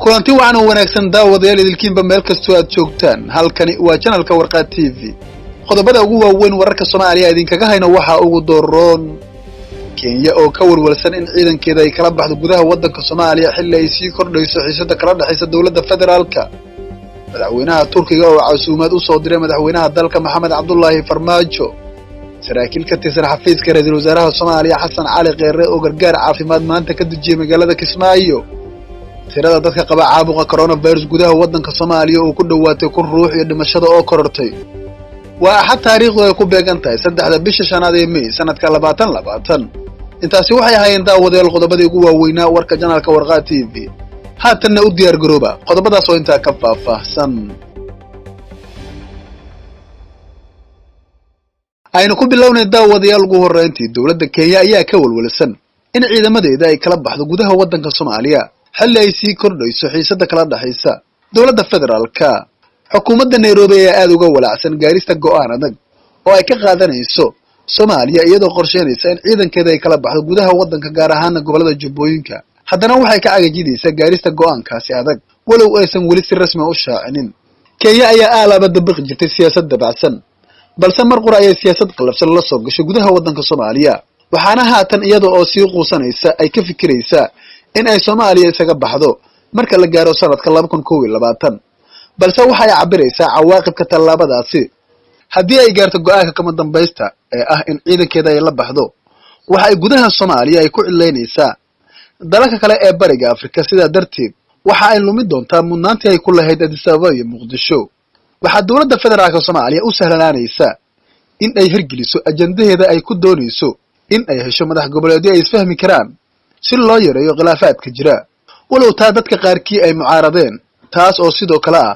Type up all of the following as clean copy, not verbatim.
kulanti waxaan wanaagsan daawadayaal idilkiinba meel kastoo aad joogtaan halkani waa channelka Warqad TV qodobada ugu waaweyn wararka Soomaaliya idinkaga hayna waxa ugu dooron Kenya oo ka warwarsan in ciidankeeda ay kala baxdo gudaha wadanka Soomaaliya xilli ay sii kordhayso xiisada kala dhaxaysa dawladda federaalka madaxweynaha Turkiga oo casuumad u soo diray madaxweynaha dalka Maxamed Cabdullaahi Farmaajo saraakiil ka tirsan xafiiska ra'iisul wasaaraha Soomaaliya Xasan Cali Kheyre oo gargaar caafimaad maanta ka dejiyay magaalada Kismaayo tirada dadka qaba caabuqa coronavirus gudaha wadanka Soomaaliya oo ku dhawaatay 1 ruux iyo dhimashada oo korortay waa axad taariikhdu ay ku beegan tahay 3 bisha shanaad ee May sanadka 2020 intaasi waxay ahaayeen daawadayaal qodobadii ugu waaweynaa warka channelka Warqad TV haatanna u diyaar garooba qodobadaas oo inta ka faahfaahsan aynu ku bilownay daawadayaal ugu horeyntii dawladda Kenya ayaa ka walwalsan in ciidamadeeda ay kala baxdo gudaha wadanka Soomaaliya xilli ay sii kordhayso xiisada kala dhaxaysa dawladda federaalka xukuumadda Nairobi ayaa aad uga walacsan gaarista go'aan adag oo ay ka qaadanayso Soomaaliya iyadoo qorsheynaysa in ciidankeeda ay kala baxdo gudaha wadanka gaar ahaan gobolada Jubbooyinka haddana waxay ka cagajidaysaa gaarista go'aankaasi adag walow aysan weli si rasmi u shaacinin Kenya ayaa aalaba dabaq jirtay siyaasad dabacsan balse mar qura ay siyaasad qalafsan la soo gashay gudaha wadanka Soomaaliya waxaana haatan iyada oo sii quusanaysa ay ka fikiraysaa in ay Soomaaliya isaga baxdo marka la gaaro sanadka 2021 balse waxay cabiraysaa cawaaqibka tallaabadaasi haddii ay gaarto go'aanka kama dambaysta ee ah in ciidankeeda ay la baxdo waxa ay gudaha Soomaaliya ay ku cileynaysaa dalalka kale ee bariga Afrika sida darteed waxa ay lumi doontaa mudnaantii ay ku lahayd Addis Ababa iyo Muqdisho waxa dawladda federaalka Soomaaliya u sahlanaanaysa in ay hirgeliso ajandadeeda ay ku doonayso in ay hesho madax goboleedyo ay isfahmi karaan si loo yareeyo khilaafaadka jira walow taa dadka qaarkii ay mucaaradeen taas oo sidoo kale ah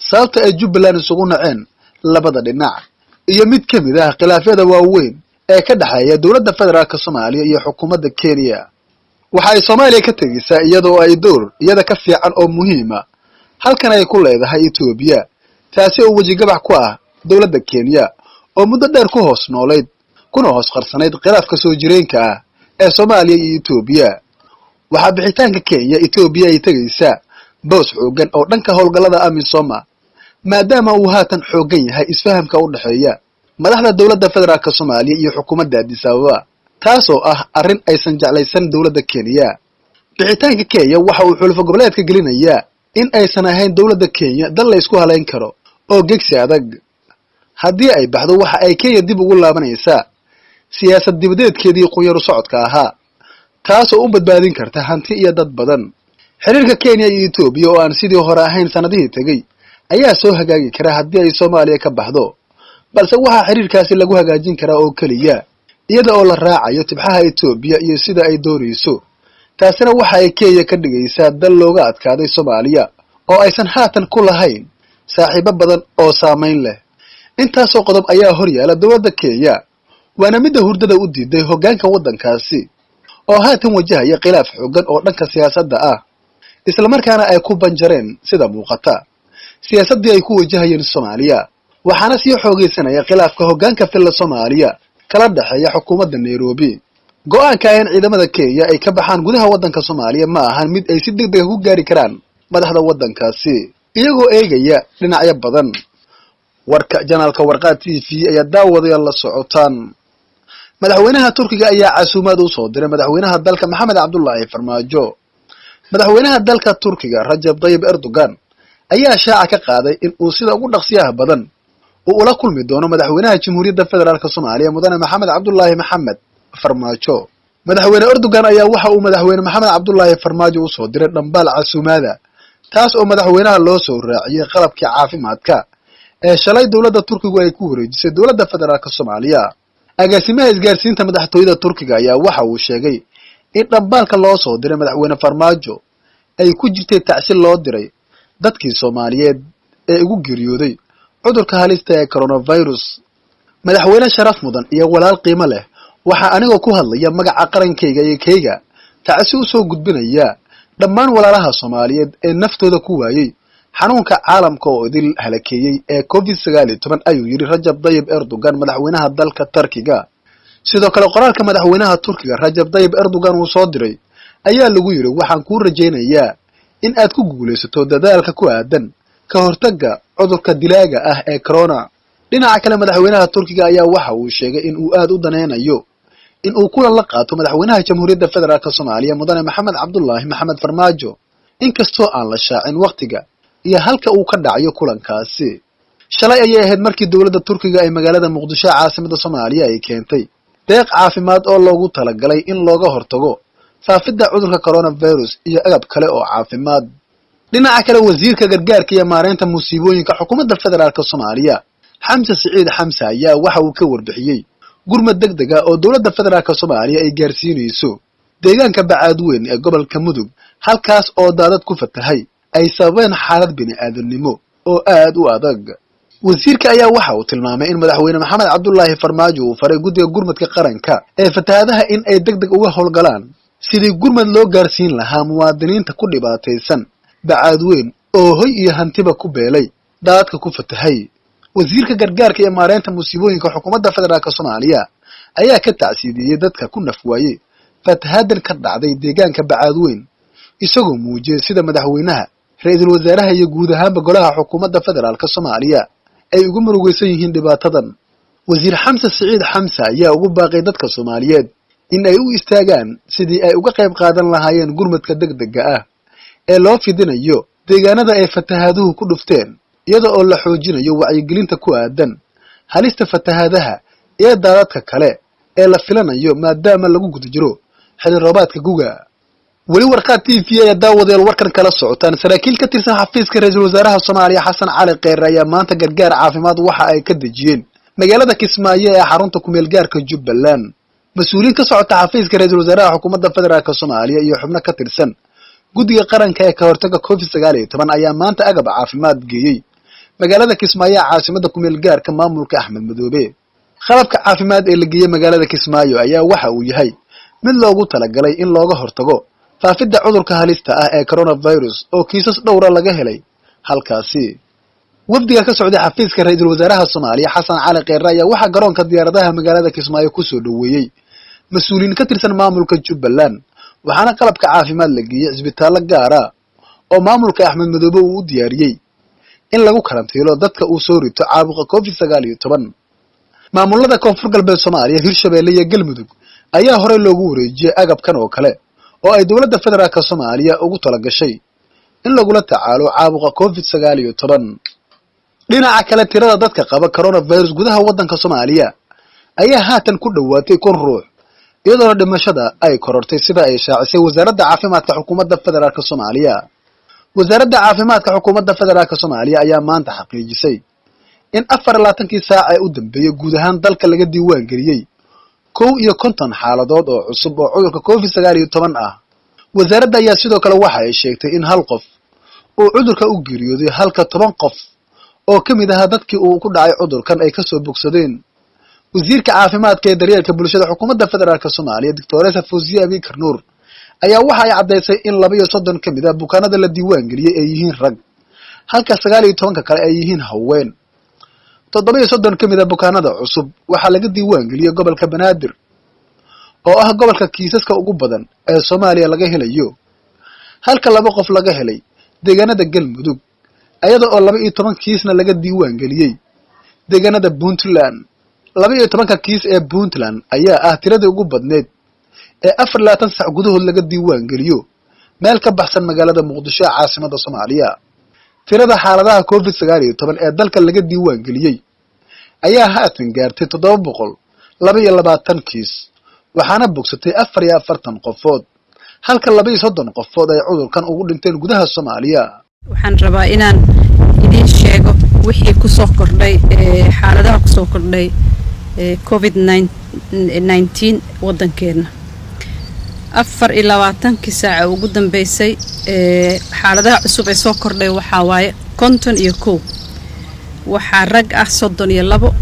sababta ay Jubbaland isugu naceen labada dhinac iyo mid ka mid ah khilaafyada waaweyn ee ka dhaxeeya dawladda federaalka Soomaaliya iyo xukuumadda Kenya waxa ay Soomaaliya ka tagaysaa iyadoo ay door iyada ka fiican oo muhiim ah halkan ay ku leedahay Itoobiya taasi oo waji gabax ku ah dawladda Kenya oo muddo dheer ku hoos noolayd kuna hoos qarsanayd khilaafka soo jireenka ah ee Soomaaliya iyo Itoobiya waxa bixitaanka Kenya Itoobiya ay tagaysaa boos xoogan oo dhanka howlgallada AMISOM maadaama uu haatan xoogan yahay isfahamka u dhaxeeya madaxda dawladda federaalka Soomaaliya iyo xukuumadda Addis Ababa taas oo ah arrin aysan jeclaysan dawladda Kenya bixitaanka Kenya waxa uu xulafo goboleedka gelinayaa in aysan ahayn dawladda Kenya dal la isku haleyn karo oo gegsi adag haddii ay baxdo waxa ay Kenya dib ugu laabanaysaa siyaasad dibadeedkeedii qoyaru socodka ahaa taas oo u badbaadin karta hanti iyo dad badan xiriirka Kenya iyo Itoobiya oo aan sidii hore ahayn sanadihii tagay ayaa soo hagaagi kara haddii ay Soomaaliya ka baxdo balse waxa xiriirkaasi lagu hagaajin karaa oo kaliya iyada oo la raacayo tibxaha Itoobiya iyo sida ay doonayso taasina waxa ay Kenya ka dhigaysaa dal looga adkaaday Soomaaliya oo aysan haatan ku lahayn saaxiibo badan oo saameyn leh intaas oo qodob ayaa hor yaala dawladda Kenya waana mid hurdada u diiday hoggaanka wadankaasi oo haatan wajahaya khilaaf xoogan oo dhanka siyaasadda ah isla markaana ay ku banjareen sida muuqata siyaasadii ay ku wajahayeen Soomaaliya waxaana sii xoogeysanaya khilaafka hoggaanka filla Soomaaliya kala dhaxeeya xukuumadda Nairobi go'aanka in ciidamada Kenya ay ka baxaan gudaha wadanka Soomaaliya ma ahan mid ay si degdeg ah ku gaari karaan madaxda wadankaasi iyagoo eegaya dhinacyo badan warka channelka Warqad TV ayaa daawadayaal la socotaan madaxweynaha Turkiga ayaa casuumad u soo diray madaxweynaha dalka Maxamed Cabdullaahi Farmaajo madaxweynaha dalka Turkiga Rajab Tayyip Erdogan ayaa shaaca ka qaaday in uu sida ugu dhaqsiyaha badan uu ula kulmi doono madaxweynaha Jamhuuriyadda Federaalka Soomaaliya mudane Maxamed Cabdullaahi Maxamed Farmaajo madaxweyne Erdogan ayaa waxa uu madaxweyne Maxamed Cabdullaahi Farmaajo u soo diray dhambaal casuumada taas oo madaxweynaha loo soo raaciyay qalabkii caafimaadka ee shalay dawladda Turkigu ay ku wareejisay dawladda federaalka Soomaaliya agaasimaha isgaarsiinta madaxtooyada Turkiga ayaa waxa uu sheegay in dhambaalka loo soo diray madaxweyne Farmaajo ay ku jirtay tacsiil loo diray dadkii Soomaaliyeed ee ugu geeriyooday cudurka halista ee coronavirus madaxweyne sharaf mudan iyo walaal qiimo leh waxa anigoo ku hadlaya magaca qarankayga iyo kayga tacsi u soo gudbinaya dhammaan walaalaha Soomaaliyeed ee naftooda ku waayay xanuunka caalamka oo idil halakeeyay ee COVID-19 ayuu yiri Rajab Tayyip Erdogan madaxweynaha dalka Turkiga sidoo kale qoraalka madaxweynaha Turkiga Rajab Tayyip Erdogan uu soo diray ayaa lagu yiri waxaan ku rajaynayaa in aad ku guulaysato dadaalka ku aadan ka hortagga cudurka dilaaga ah ee corona. dhinaca kale madaxweynaha Turkiga ayaa waxa uu sheegay in uu aad u daneynayo in uu kulan la qaato madaxweynaha Jamhuuriyadda Federaalka Soomaaliya Mudane Maxamed Cabdullaahi Maxamed Farmaajo inkastoo aan la shaacin waqtiga iyo halka uu ka dhacayo kulankaasi. shalay ayay ahayd markii dowladda Turkiga ay magaalada Muqdisho caasimadda Soomaaliya ay keentay deeq caafimaad oo loogu talagalay in looga hortago faafidda cudurka coronavirus iyo agab kale oo caafimaad. dhinaca kale wasiirka gargaarka iyo maareynta musiibooyinka xukuumadda federaalka Soomaaliya Xamse Siciid Xamse ayaa waxa uu ka warbixiyay gurmad degdeg ah oo dowladda federaalka Soomaaliya ay gaarsiinayso deegaanka Bacaadweyn ee gobolka Mudug halkaas oo daadad ku fatahay ay sababeen xaalad bini'aadanimo oo aad u adag. wasiirka ayaa waxa uu tilmaamay in madaxweyne Maxamed Cabdullaahi Farmaajo uu faray guddiga gurmadka qaranka ee fatahaadaha in ay degdeg uga howlgalaan sidii gurmad loo gaarsiin lahaa muwaadiniinta ku dhibaataysan Bacaadweyn oo hoy iyo hantiba ku beelay daadadka ku fatahay. wasiirka gargaarka iyo maareynta musiibooyinka xukuumadda federaalka Soomaaliya ayaa ka tacsiidiyay dadka ku nafwaayay fatahaadan ka dhacday deegaanka Bacaadweyn isagoo muujiyay sida madaxweynaha ra'iisul wasaaraha iyo guud ahaanba golaha xukuumadda federaalka Soomaaliya ay ugu murugaysan yihiin dhibaatadan. wasiir Xamse Siciid Xamse ayaa ugu baaqay dadka Soomaaliyeed in ay u istaagaan sidii ay uga qayb qaadan lahaayeen gurmadka degdega ah ee loo fidinayo deegaanada ay fatahaaduhu ku dhufteen iyada oo la xoojinayo wacyigelinta ku aadan halista fatahaadaha iyo daadadka kale ee la filanayo maadaama lagu guda jiro xilli roobaadka guga. weli warqad TV ayaa daawadeel warkan kala socotaan. saraakiil ka tirsan xafiiska ra'iisul wasaaraha Soomaaliya Xasan Cali Kheyre ayaa maanta gargaar caafimaad waxa ay ka dejiyeen magaalada Kismaayo ee xarunta ku meel gaarka Jubbaland. mas'uuliin ka socota xafiiska ra'iisul wasaaraha xukuumadda federaalka Soomaaliya iyo xubno ka tirsan guddiga qaranka ee ka hortagga COVID-19 ayaa maanta agab caafimaad geeyay magaalada Kismaayo caasimadda ku meel gaarka maamulka Axmed Madoobe. qalabka caafimaad ee la geeyay magaalada Kismaayo ayaa waxa uu yahay mid loogu talagalay in looga hortago faafidda cudurka halista ah ee coronavirus oo kiisas dhowra laga helay halkaasi. wafdiga ka socday xafiiska ra'iisul wasaaraha Soomaaliya Xasan Cali Kheyre ayaa waxa garoonka diyaaradaha magaalada Kismaayo ku soo dhaweeyay mas'uuliin ka tirsan maamulka Jubbaland waxaana qalabka caafimaad la geeyay isbitaallo gaar ah oo maamulka Axmed Madoobe uu u diyaariyay in lagu karantiilo dadka uu soo rito caabuqa COVID-19. maamulada koonfur galbeed Soomaaliya Hirshabeelle iyo Galmudug ayaa hore loogu wareejiyay agabkan oo kale oo ay dowladda federaalka Soomaaliya ugu talagashay in lagula tacaalo caabuqa COVID-19. dhinaca kale tirada dadka qaba coronavirus gudaha waddanka Soomaaliya ayaa haatan ku dhawaatay 1,000 ruux iyadoo dhimashada ay korortay sida ay shaacisay wasaaradda caafimaadka xukuumadda federaalka Soomaaliya. wasaaradda caafimaadka xukuumadda federaalka Soomaaliya ayaa maanta xaqiijisay in 24 saac ee u dambeeyay guud ahaan dalka laga diiwaan geliyay 51 xaaladood oo cusub oo cudurka COVID-19 ah. wasaaradda ayaa sidoo kale waxa ay sheegtay in hal qof uu cudurka u geeriyooday halka 10 qof oo ka mid ah dadkii uu ku dhacay cudurkan ay ka soo bogsadeen. wasiirka caafimaadka ee daryeelka bulshada xukuumadda federaalka Soomaaliya Dr. Fawziya Abikar Nuur ayaa waxa ay cadeysay in 32 ka mid ah bukaanada la diiwaan geliyay ay yihiin rag halka 19 kale ay yihiin haween. 37 ka mid ah bukaanada cusub waxa laga diiwaan geliyay gobolka Banaadir oo ah gobolka kiisaska ugu badan ee Soomaaliya laga helayo halka 2 qof laga helay deegaanada Galmudug ayada oo 12 kiisna laga diiwaan geliyay deegaanada Puntland. 12 kiis ee Puntland ayaa ah tiradii ugu badneed ee 24 saac gudahood laga diiwaan geliyo meel ka baxsan magaalada Muqdisho caasimadda Soomaaliya. tirada xaaladaha COVID-19 ee dalka laga diiwaan geliyay ayaa haatan gaartay 722 kiis waxaana bogsatay 44 qofood halka 32 qofood ay cudurkan ugu dhinteen gudaha Soomaaliya. waxaan rabaa inaan idin sheego wixii ku soo kordhay xaaladaha ku soo kordhay COVID-19 wadankeena 24 saac ugu dambeysay xaaladaha cusub ee soo kordhay waxa waaye 51 waxa rag ah 32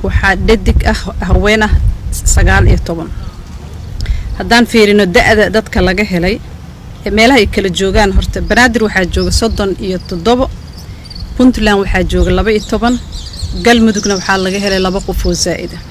waxa dhadig ah haween ah 19 haddaan fiirino da'da dadka laga helay meelaha ay kala joogaan horta Banaadir waxa jooga 37 Puntland waxa jooga 12 Galmudugna waxa laga helay 2 qof oo zaa'id ah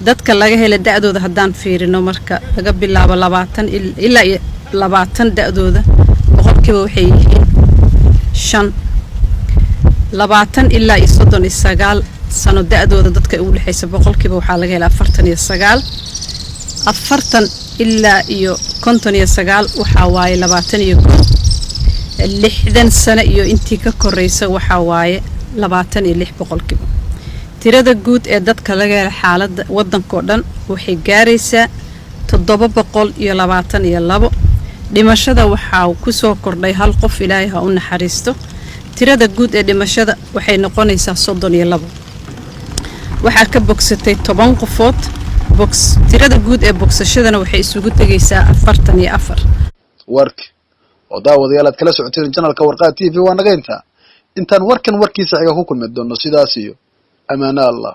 dadka laga helay da'dooda haddaan fiirino marka laga bilaabo 20 ilaa 20 da'dooda boqolkiiba waxay yihiin 5 20 ilaa 39 sano da'dooda dadka ugu dhaxaysa boqolkiiba waxaa laga helaa 49 40 ilaa 59 waxaa waaye 21 60 sano iyo intii ka koreysa waxaa waaye 26 boqolkiiba tirada guud ee dadka laga helay xaaladda waddanka oo dhan waxay gaaraysaa 722 dhimashada waxaa ku soo kordhay hal qof Ilaahay ha u naxariisto tirada guud ee dhimashada waxay noqonaysaa 32 waxaa ka bogsatay 10 qofood tirada guud ee bogsashadana waxay isugu tagaysaa 44 warki oo daawadayaal aad kala socoteen channelka warqaa TV waa naga intaan warkan warkiisa xiga ku kulmi doono sidaas iyo amaana Allah